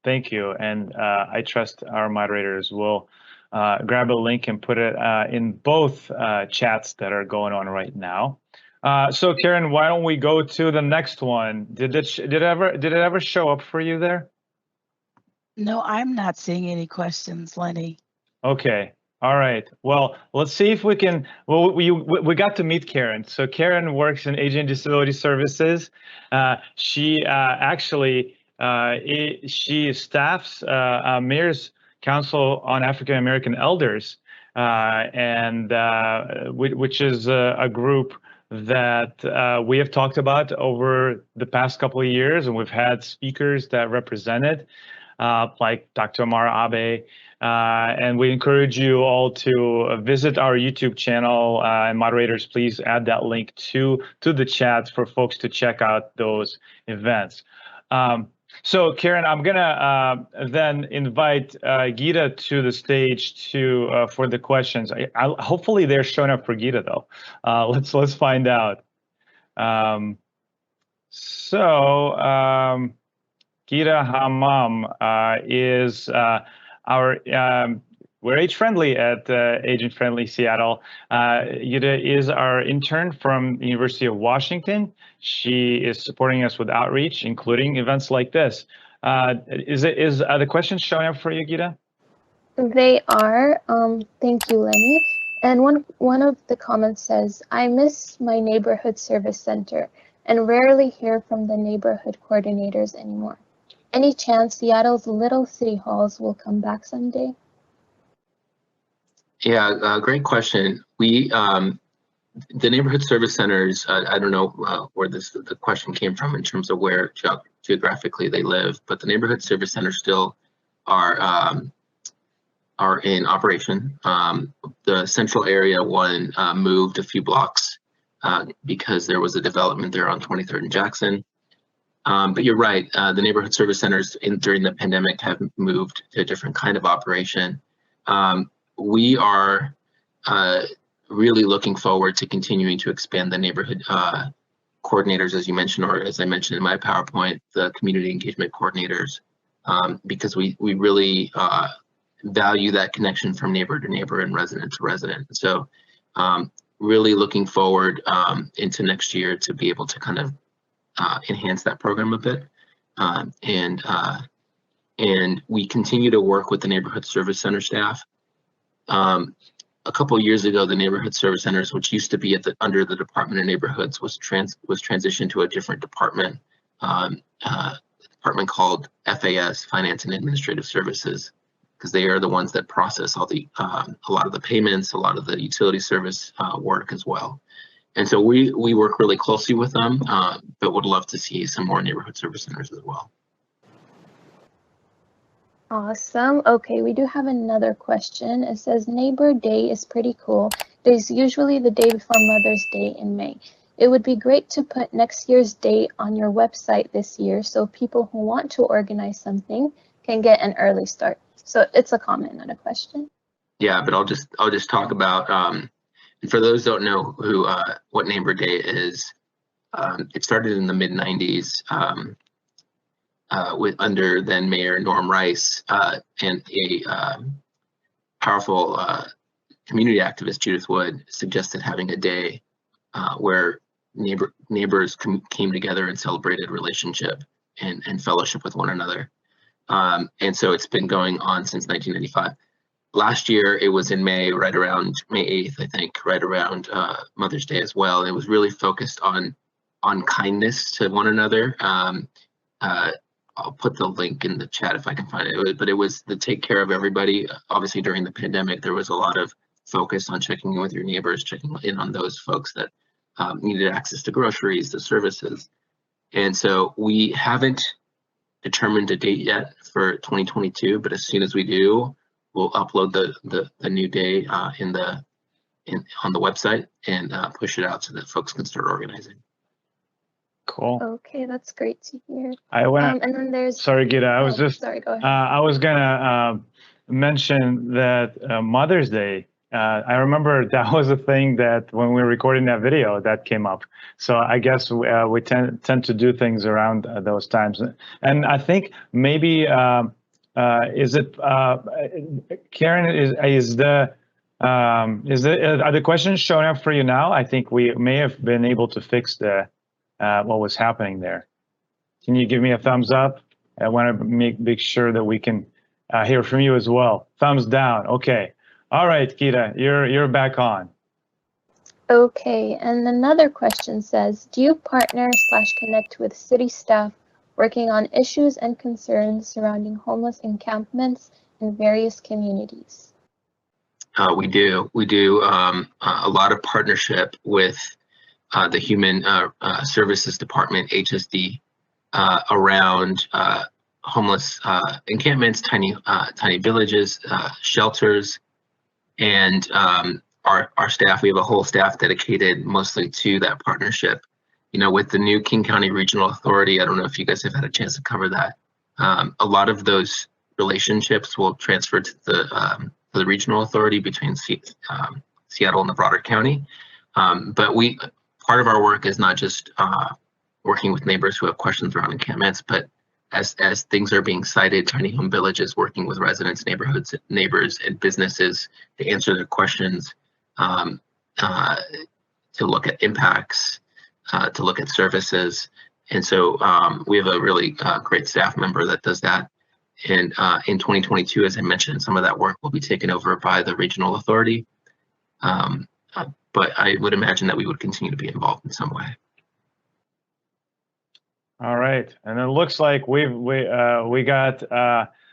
thank you. And I trust our moderators will grab a link and put it in both chats that are going on right now. So Karen, why don't we go to the next one? Did it ever show up for you there? No, I'm not seeing any questions, Lenny. Okay. All right. Well, let's see if we can. Well, we got to meet Karen. So Karen works in Aging and Disability Services. She actually she staffs Mayor's Council on African American Elders, and which is a group that we have talked about over the past couple of years, and we've had speakers that represented, like Dr. Amara Abe, and we encourage you all to visit our YouTube channel, and moderators, please add that link to the chat for folks to check out those events. So Karen, I'm gonna then invite Gita to the stage for the questions. Hopefully they're showing up for Gita though. Let's find out. Gita Hammam is we're age friendly at Agent Friendly Seattle. Gita is our intern from the University of Washington. She is supporting us with outreach, including events like this. Are the questions showing up for you, Gita? They are. Thank you, Lenny. And one of the comments says, I miss my neighborhood service center and rarely hear from the neighborhood coordinators anymore. Any chance Seattle's little city halls will come back someday? Yeah, great question. We, the neighborhood service centers, I don't know where the question came from in terms of where geographically they live, but the neighborhood service centers still are in operation. The central area one moved a few blocks because there was a development there on 23rd and Jackson. But you're right, the neighborhood service centers during the pandemic have moved to a different kind of operation. We are really looking forward to continuing to expand the neighborhood coordinators, as you mentioned, or as I mentioned in my PowerPoint, the community engagement coordinators, because we really value that connection from neighbor to neighbor and resident to resident. So really looking forward into next year to be able to kind of enhance that program a bit. And we continue to work with the neighborhood service center staff. A couple of years ago, the neighborhood service centers, which used to be under the Department of Neighborhoods, was transitioned to a different department, department called FAS, Finance and Administrative Services, because they are the ones that process all the a lot of the payments, a lot of the utility service work as well. And so we work really closely with them, but would love to see some more neighborhood service centers as well. Awesome. Okay, we do have another question. It says, Neighbor Day is pretty cool. It is usually the day before Mother's Day in May. It would be great to put next year's date on your website this year so people who want to organize something can get an early start. So it's a comment, not a question. Yeah, but I'll just talk about, and for those who don't know what Neighbor Day is, it started in the mid-90s. Under then Mayor Norm Rice and a powerful community activist, Judith Wood, suggested having a day where neighbors came together and celebrated relationship and fellowship with one another. And so it's been going on since 1995. Last year, it was in May, right around May 8th, I think, right around Mother's Day as well. It was really focused on kindness to one another. I'll put the link in the chat if I can find it. But it was to take care of everybody. Obviously, during the pandemic, there was a lot of focus on checking in with your neighbors, checking in on those folks that needed access to groceries, to services. And so we haven't determined a date yet for 2022, but as soon as we do, we'll upload the new day on the website and push it out so that folks can start organizing. Cool. Okay, that's great to hear. And then there's. Sorry, Gita. Sorry, go ahead. I was gonna mention that Mother's Day. I remember that was a thing that when we were recording that video that came up. So I guess we tend to do things around those times. And I think maybe is it Karen? Are the questions showing up for you now? I think we may have been able to fix what was happening there. Can you give me a thumbs up? I want to make sure that we can hear from you as well. Thumbs down. Okay. All right, Gita, you're back on. Okay, and another question says, do you partner/connect with city staff working on issues and concerns surrounding homeless encampments in various communities? We do a lot of partnership with the Human Services Department, HSD, around homeless encampments, tiny villages, shelters, and our staff. We have a whole staff dedicated mostly to that partnership. You know, with the new King County Regional Authority, I don't know if you guys have had a chance to cover that. A lot of those relationships will transfer to the regional authority between Seattle and the broader county. But part of our work is not just working with neighbors who have questions around encampments, but as things are being cited, tiny home villages, working with residents, neighbors, and businesses to answer their questions, to look at impacts, to look at services. And so we have a really great staff member that does that. And in 2022, as I mentioned, some of that work will be taken over by the regional authority. But I would imagine that we would continue to be involved in some way. All right, and it looks like we got.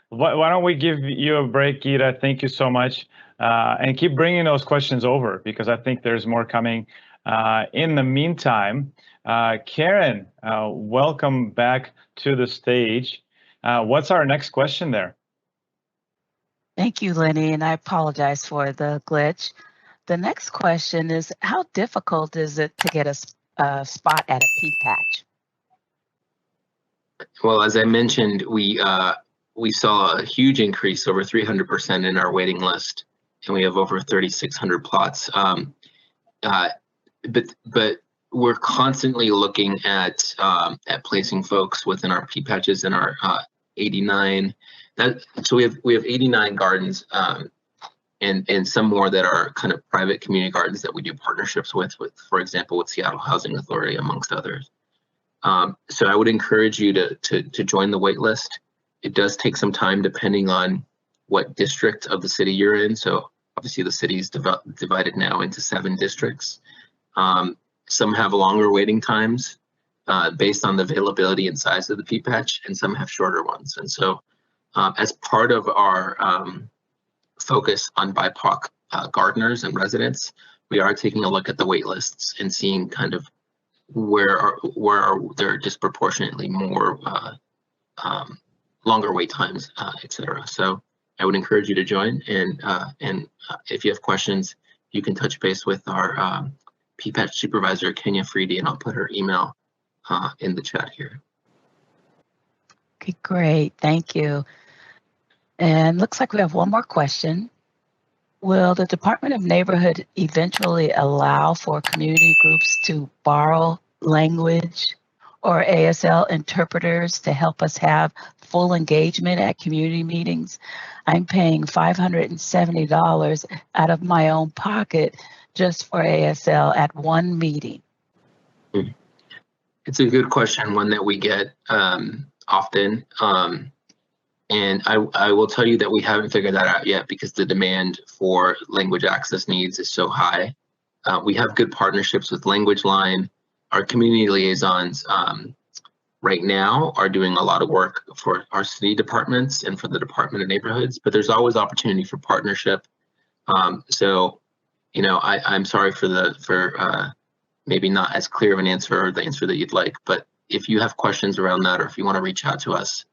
Why don't we give you a break, Geeta? Thank you so much, and keep bringing those questions over because I think there's more coming. In the meantime, Karen, welcome back to the stage. What's our next question there? Thank you, Lenny, and I apologize for the glitch. The next question is, how difficult is it to get a spot at a P-patch? Well, as I mentioned, we saw a huge increase, over 300% in our waiting list, and we have over 3,600 plots. But we're constantly looking at placing folks within our P-patches in our 89. So we have 89 gardens, and some more that are kind of private community gardens that we do partnerships with, for example, with Seattle Housing Authority, amongst others. So I would encourage you to join the wait list. It does take some time depending on what district of the city you're in. So obviously the city is divided now into 7 districts. Some have longer waiting times based on the availability and size of the P-patch, and some have shorter ones. And so as part of our focus on BIPOC gardeners and residents, we are taking a look at the wait lists and seeing kind of where are there disproportionately more longer wait times, et cetera. So I would encourage you to join, and if you have questions, you can touch base with our P-patch supervisor, Kenya Freedy, and I'll put her email in the chat here. Okay, great, thank you. And looks like we have one more question. Will the Department of Neighborhood eventually allow for community groups to borrow language or ASL interpreters to help us have full engagement at community meetings? I'm paying $570 out of my own pocket just for ASL at one meeting. It's a good question, one that we get often. And I will tell you that we haven't figured that out yet because the demand for language access needs is so high. We have good partnerships with Language Line. Our community liaisons right now are doing a lot of work for our city departments and for the Department of Neighborhoods, but there's always opportunity for partnership. So, you know, I'm sorry for maybe not as clear of an answer or the answer that you'd like, but if you have questions around that, or if you want to reach out to us,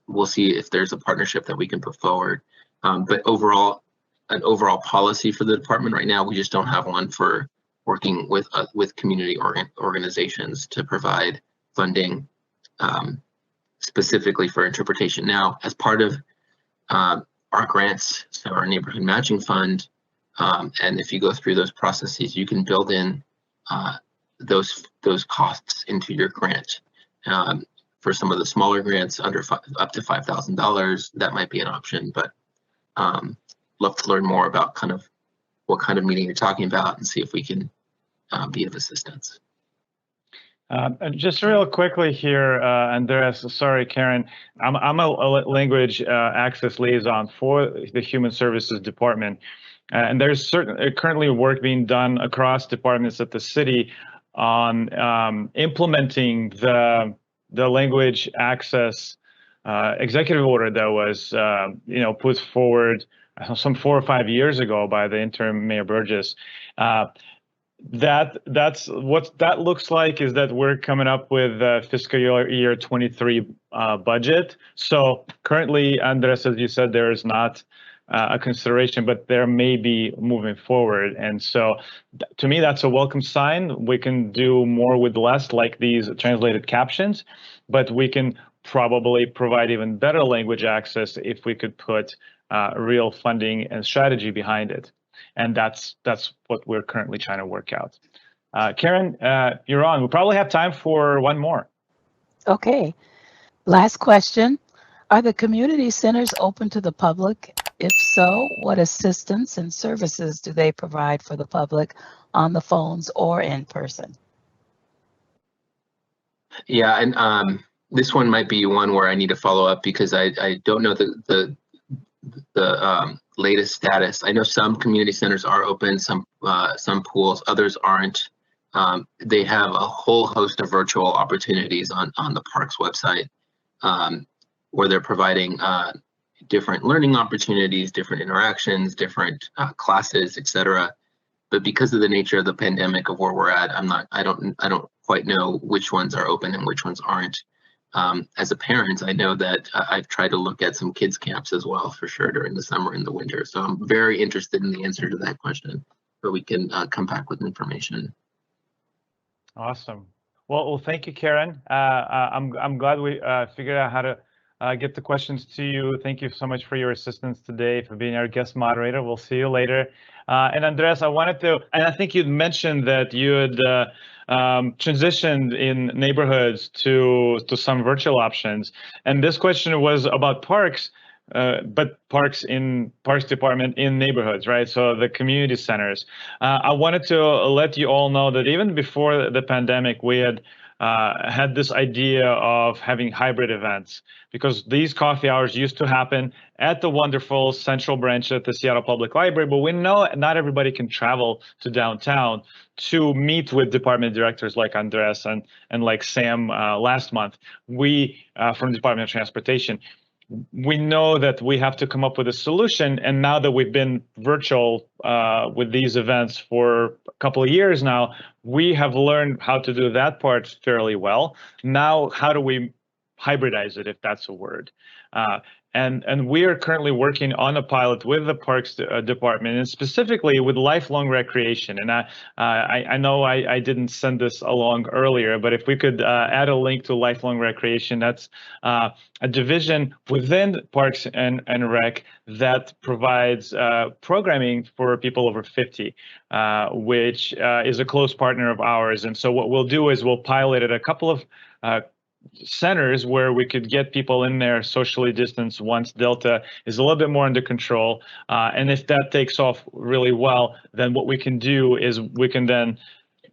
we'll see if there's a partnership that we can put forward. But overall, an overall policy for the department right now, we just don't have one for working with community organizations to provide funding specifically for interpretation. Now, as part of our grants, so our neighborhood matching fund, and if you go through those processes, you can build in those costs into your grant. For some of the smaller grants up to $5,000, that might be an option, but love to learn more about kind of what kind of meeting you're talking about and see if we can be of assistance. Just real quickly here, Andreas, sorry, Karen, I'm a language access liaison for the Human Services Department, and there's currently work being done across departments at the city on implementing the language access executive order that was put forward some 4 or 5 years ago by the interim Mayor Burgess. That's what that looks like is that we're coming up with fiscal year 23 budget. So currently, Andres, as you said, there is not a consideration, but there may be moving forward. And so to me, that's a welcome sign. We can do more with less, like these translated captions, but we can probably provide even better language access if we could put real funding and strategy behind it. And that's what we're currently trying to work out. Karen, you're on. We probably have time for one more. Okay. Last question. Are the community centers open to the public? If so, what assistance and services do they provide for the public on the phones or in person? Yeah, and this one might be one where I need to follow up because I don't know the latest status. I know some community centers are open, some pools, others aren't. They have a whole host of virtual opportunities on the park's website where they're providing different learning opportunities, different interactions, different classes, etc. But because of the nature of the pandemic of where we're at, I don't quite know which ones are open and which ones aren't. As a parent, I know that I've tried to look at some kids camps as well, for sure, during the summer and the winter. So I'm very interested in the answer to that question, but we can come back with information. Awesome. Well, thank you, Karen. I'm glad we figured out how to get the questions to you. Thank you so much for your assistance today, for being our guest moderator. We'll see you later. And Andres, I wanted to, and I think you'd mentioned that you had transitioned in neighborhoods to some virtual options. And this question was about parks, but parks department in neighborhoods, right? So the community centers. I wanted to let you all know that even before the pandemic, we had this idea of having hybrid events, because these coffee hours used to happen at the wonderful central branch at the Seattle Public Library, but we know not everybody can travel to downtown to meet with department directors like Andres and like Sam last month. We from the Department of Transportation, we know that we have to come up with a solution. And now that we've been virtual with these events for a couple of years now, we have learned how to do that part fairly well. Now, how do we hybridize it, if that's a word? And we are currently working on a pilot with the Parks Department, and specifically with lifelong recreation. And I know I didn't send this along earlier, but if we could add a link to lifelong recreation, that's a division within Parks and Rec that provides programming for people over 50, which is a close partner of ours. And so what we'll do is we'll pilot at a couple of centers where we could get people in there socially distanced once Delta is a little bit more under control. And if that takes off really well, then what we can do is we can then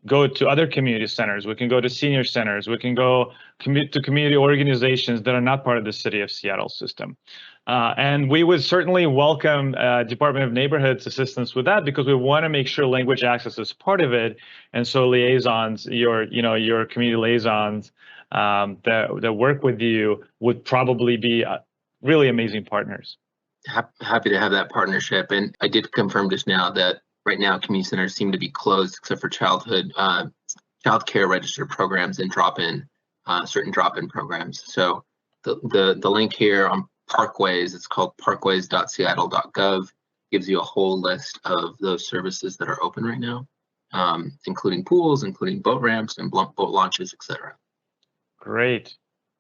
go to other community centers. We can go to senior centers. We can go to community organizations that are not part of the City of Seattle system. And we would certainly welcome Department of Neighborhoods assistance with that, because we want to make sure language access is part of it. And so liaisons, your community liaisons that work with you would probably be really amazing partners. Happy to have that partnership. And I did confirm just now that right now community centers seem to be closed except for child care registered programs and certain drop-in programs. So the link here on Parkways, it's called parkways.seattle.gov, gives you a whole list of those services that are open right now, including pools, including boat ramps and boat launches, etc. Great.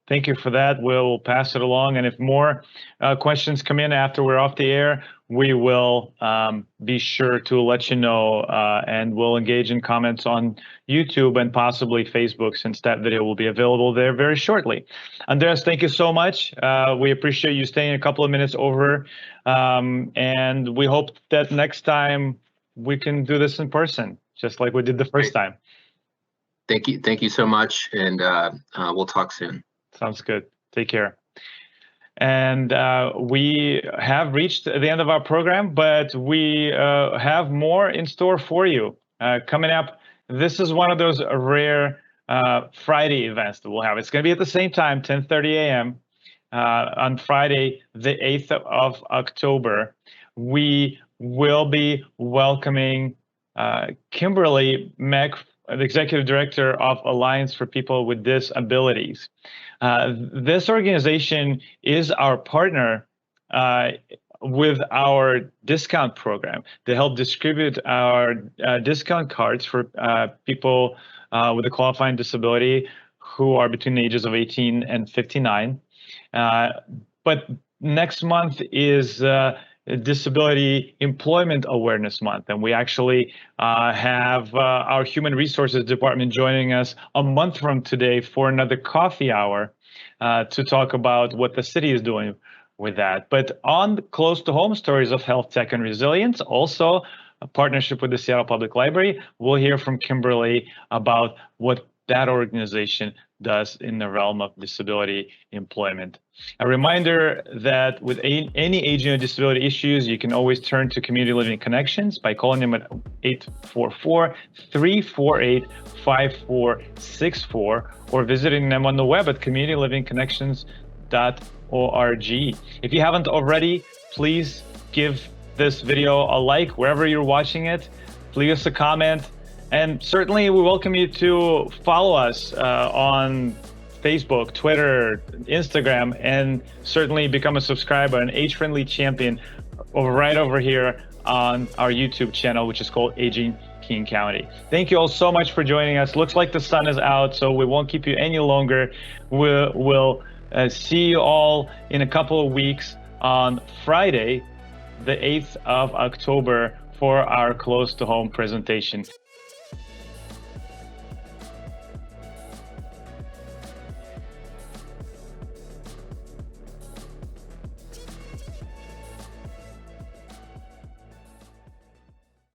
Thank you for that. We'll pass it along. And if more questions come in after we're off the air, we will be sure to let you know, and we'll engage in comments on YouTube and possibly Facebook, since that video will be available there very shortly. Andres, thank you so much. We appreciate you staying a couple of minutes over, and we hope that next time we can do this in person, just like we did the first time. Thank you so much, and we'll talk soon. Sounds good. Take care. And we have reached the end of our program, but we have more in store for you. Coming up, this is one of those rare Friday events that we'll have. It's going to be at the same time, 10:30 a.m. On Friday, the 8th of October. We will be welcoming Kimberly Mack, the Executive Director of Alliance for People with Disabilities. This organization is our partner with our discount program. They help distribute our discount cards for people with a qualifying disability who are between the ages of 18 and 59. But next month is Disability Employment Awareness Month, and we actually have our Human Resources Department joining us a month from today for another coffee hour to talk about what the city is doing with that. But on Close to Home, Stories of Health, Tech, and Resilience, also a partnership with the Seattle Public Library, we'll hear from Kimberly about what that organization does in the realm of disability employment. A reminder that with any aging or disability issues, you can always turn to Community Living Connections by calling them at 844-348-5464 or visiting them on the web at communitylivingconnections.org. If you haven't already, please give this video a like wherever you're watching it. Leave us a comment. And certainly we welcome you to follow us on Facebook, Twitter, Instagram, and certainly become a subscriber, an age-friendly champion right over here on our YouTube channel, which is called Aging King County. Thank you all so much for joining us. Looks like the sun is out, so we won't keep you any longer. We'll see you all in a couple of weeks on Friday, the 8th of October, for our Close to Home presentation.